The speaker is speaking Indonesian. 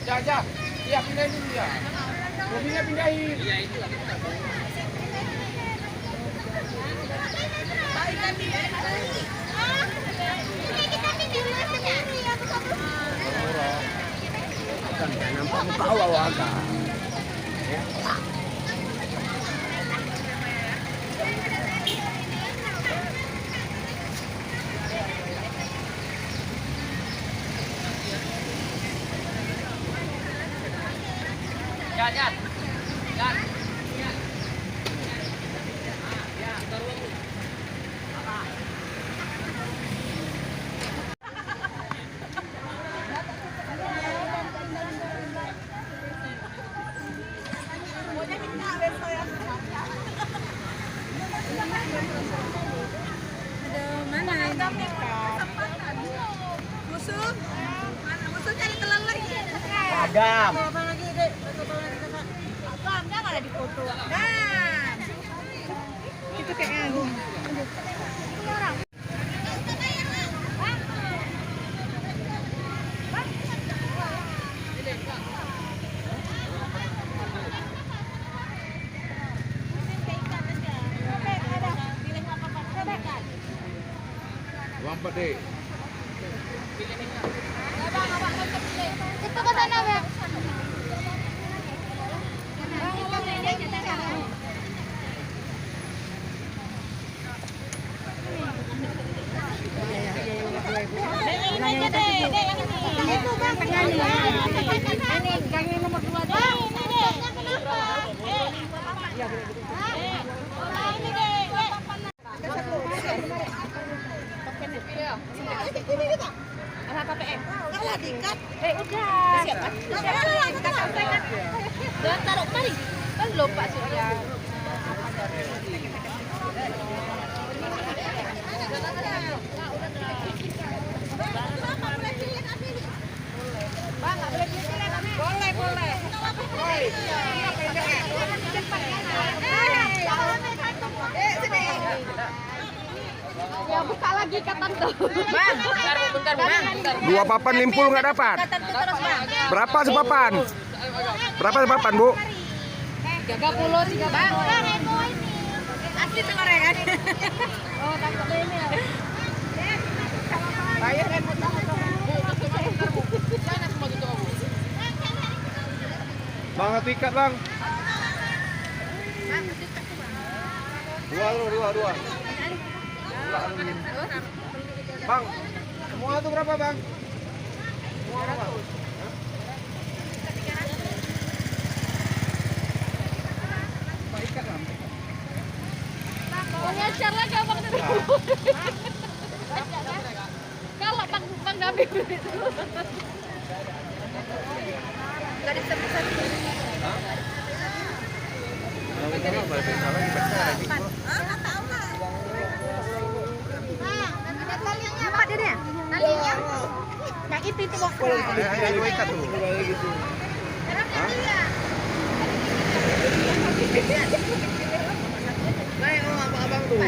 Ya, iya pindahin dulu ya. Mobilnya pindahin. Iya itu. Kan nampak muka awak. Jangan. Musuh cari telur lagi. Padam. Apa lagi, Dek? Apa enggak malah dipoto. Nah. Itu kayak anu. Uang pede. Itu kata Nabi. Itu bang, ini gang nomor 2 bang. Kalah dikat. Udah. Siap kan? Jangan taruh kemari. Kan lupa sudah. Bang, nggak boleh pilih kami. Boleh. Sini. Ya buka lagi katan tuh. Bang, bentar, Bang. 2 papan limpul nggak dapat. Katan tuh terus, Bang. Berapa sepapan? Bu? 30 3 Bang. Asli telur ya kan? Oh, tangkap ini ya. Bayar kan Bu. Bang, satu ikat, Bang. Dua. Bang, semua itu berapa, Bang? Semua berapa? Pak ikat, Bang. Punya share lagi abang dulu. Kalau bang Gabi itu. Tadi satu-satu. Enggak tahu lah. Ada talinya, Pak, Dede. Talinya. Yang itu Bang. Ada 2 ikat tuh. Nah, yang abang-abang tuh.